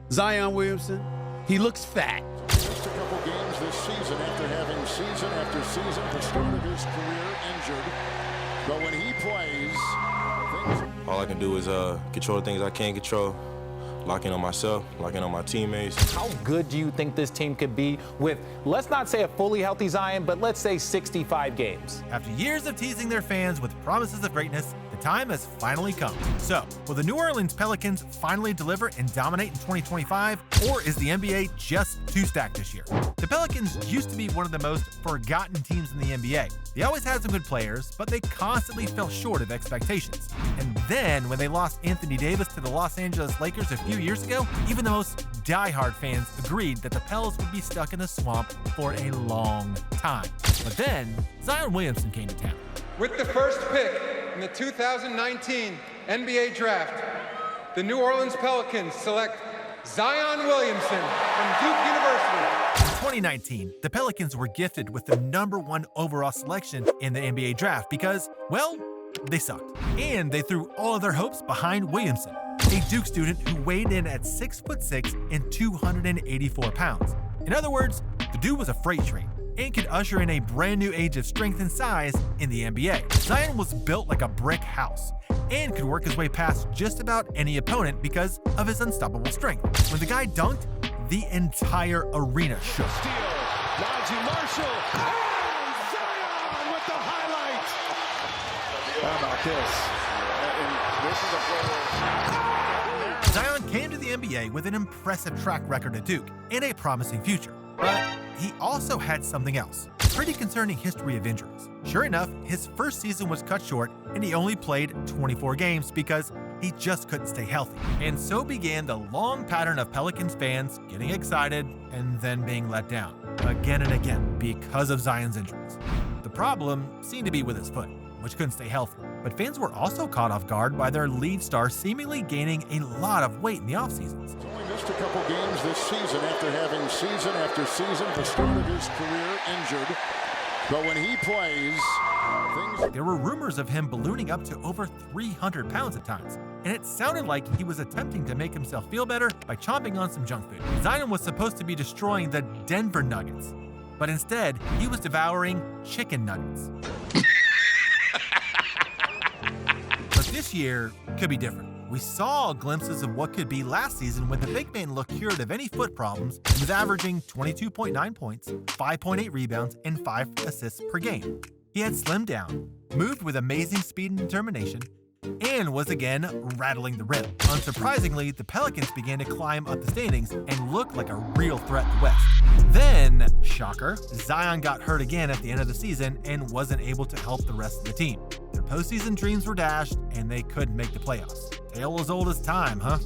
Zion Williamson, he looks fat. Just a couple games this season after having season after season the start of his career injured. But when he plays, all I can do is control the things I can't control. Lock in on myself, lock in on my teammates. How good do you think this team could be with, let's not say a fully healthy Zion, but let's say 65 games? After years of teasing their fans with promises of greatness, the time has finally come. So, will the New Orleans Pelicans finally deliver and dominate in 2025, or is the NBA just too stacked this year? The Pelicans used to be one of the most forgotten teams in the NBA. They always had some good players, but they constantly fell short of expectations. And then, when they lost Anthony Davis to the Los Angeles Lakers a few years ago, even the most diehard fans agreed that the Pels would be stuck in the swamp for a long time. But then, Zion Williamson came to town. With the first pick in the 2019 NBA Draft, the New Orleans Pelicans select Zion Williamson from Duke University. In 2019, the Pelicans were gifted with the '1 overall selection in the NBA Draft because, well, they sucked. And they threw all of their hopes behind Williamson, a Duke student who weighed in at 6'6" and 284 pounds. In other words, the dude was a freight train and could usher in a brand new age of strength and size in the NBA. Zion was built like a brick house and could work his way past just about any opponent because of his unstoppable strength. When the guy dunked, the entire arena shook. Steal, Najee Marshall, and Zion with the highlight. How about this? Zion came to the NBA with an impressive track record at Duke and a promising future. But he also had something else, a pretty concerning history of injuries. Sure enough, his first season was cut short and he only played 24 games because he just couldn't stay healthy. And so began the long pattern of Pelicans fans getting excited and then being let down, again and again, because of Zion's injuries. The problem seemed to be with his foot, which couldn't stay healthy. But fans were also caught off guard by their lead star seemingly gaining a lot of weight in the offseasons. He's only missed a couple games this season after having season after season the start of his career injured. But when he plays, there were rumors of him ballooning up to over 300 pounds at times, and it sounded like he was attempting to make himself feel better by chomping on some junk food. Zion was supposed to be destroying the Denver Nuggets, but instead, he was devouring chicken nuggets. But this year could be different. We saw glimpses of what could be last season when the big man looked cured of any foot problems and was averaging 22.9 points, 5.8 rebounds, and 5 assists per game. He had slimmed down, moved with amazing speed and determination, and was again rattling the rim. Unsurprisingly, the Pelicans began to climb up the standings and look like a real threat in the West. Then, shocker, Zion got hurt again at the end of the season and wasn't able to help the rest of the team. Their postseason dreams were dashed and they couldn't make the playoffs. Tale as old as time, huh?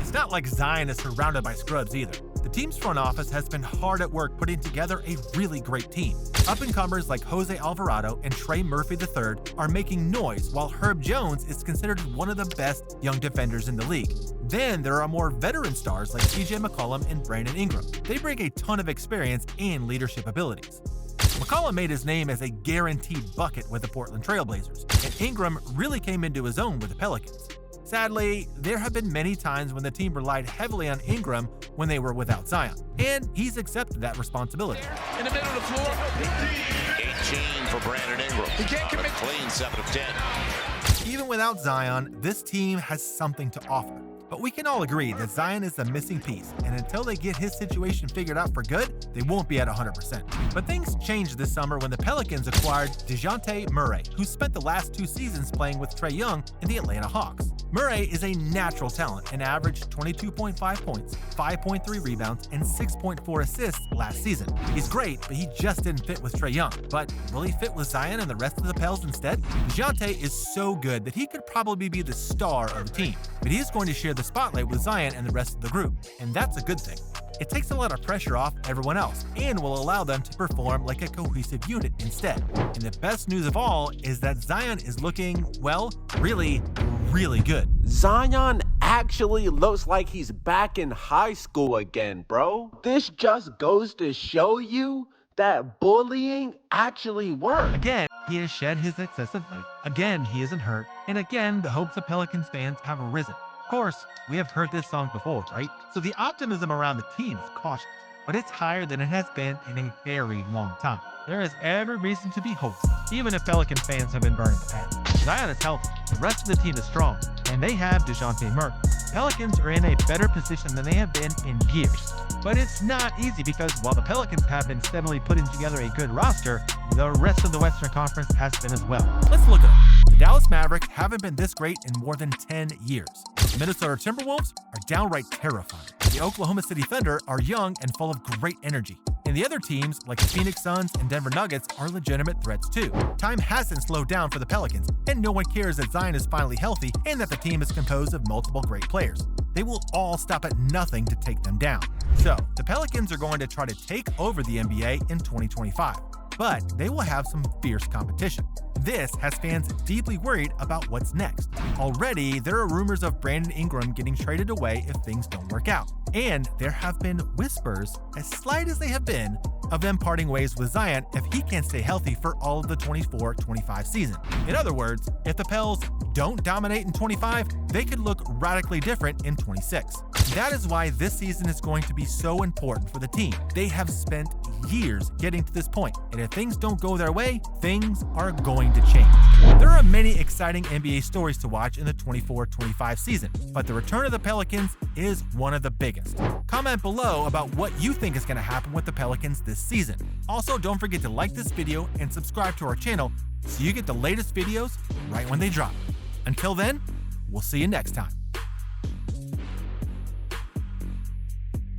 It's not like Zion is surrounded by scrubs either. The team's front office has been hard at work putting together a really great team. Up-and-comers like Jose Alvarado and Trey Murphy III are making noise, while Herb Jones is considered one of the best young defenders in the league. Then there are more veteran stars like CJ McCollum and Brandon Ingram. They bring a ton of experience and leadership abilities. McCollum made his name as a guaranteed bucket with the Portland Trail Blazers, and Ingram really came into his own with the Pelicans. Sadly, there have been many times when the team relied heavily on Ingram when they were without Zion, and he's accepted that responsibility. In the middle of the floor, 18 for Brandon Ingram. He can't commit. Clean 7 of 10. Even without Zion, this team has something to offer. But we can all agree that Zion is the missing piece, and until they get his situation figured out for good, they won't be at 100%. But things changed this summer when the Pelicans acquired DeJounte Murray, who spent the last 2 seasons playing with Trae Young in the Atlanta Hawks. Murray is a natural talent and averaged 22.5 points, 5.3 rebounds, and 6.4 assists last season. He's great, but he just didn't fit with Trae Young. But will he fit with Zion and the rest of the Pels instead? DeJounte is so good that he could probably be the star of the team, but he's going to share the spotlight with Zion and the rest of the group, and that's a good thing. It takes a lot of pressure off everyone else and will allow them to perform like a cohesive unit instead. And the best news of all is that Zion is looking, well, really good. Zion actually looks like he's back in high school again, bro. This just goes to show you that bullying actually works. Again, he has shed his excessive weight. Again, he isn't hurt. And again, the hopes of Pelicans fans have risen. Of course, we have heard this song before, right? So the optimism around the team is cautious, but it's higher than it has been in a very long time. There is every reason to be hopeful, even if Pelican fans have been burned in the past. Zion is healthy, the rest of the team is strong, and they have DeJounte Murray. Pelicans are in a better position than they have been in years. But it's not easy because while the Pelicans have been steadily putting together a good roster, the rest of the Western Conference has been as well. Let's look at it. The Dallas Mavericks haven't been this great in more than 10 years. The Minnesota Timberwolves are downright terrifying. The Oklahoma City Thunder are young and full of great energy. And the other teams, like the Phoenix Suns and Denver Nuggets, are legitimate threats too. Time hasn't slowed down for the Pelicans, and no one cares that Zion is finally healthy and that the team is composed of multiple great players. They will all stop at nothing to take them down. So, the Pelicans are going to try to take over the NBA in 2025. But they will have some fierce competition. This has fans deeply worried about what's next. Already, there are rumors of Brandon Ingram getting traded away if things don't work out. And there have been whispers, as slight as they have been, of them parting ways with Zion if he can't stay healthy for all of the 24-25 season. In other words, if the Pels don't dominate in 25, they could look radically different in 26. That is why this season is going to be so important for the team. They have spent years getting to this point, and if things don't go their way, things are going to change. There are many exciting NBA stories to watch in the 24-25 season, but the return of the Pelicans is one of the biggest. Comment below about what you think is going to happen with the Pelicans this season. Also, don't forget to like this video and subscribe to our channel so you get the latest videos right when they drop. Until then, we'll see you next time.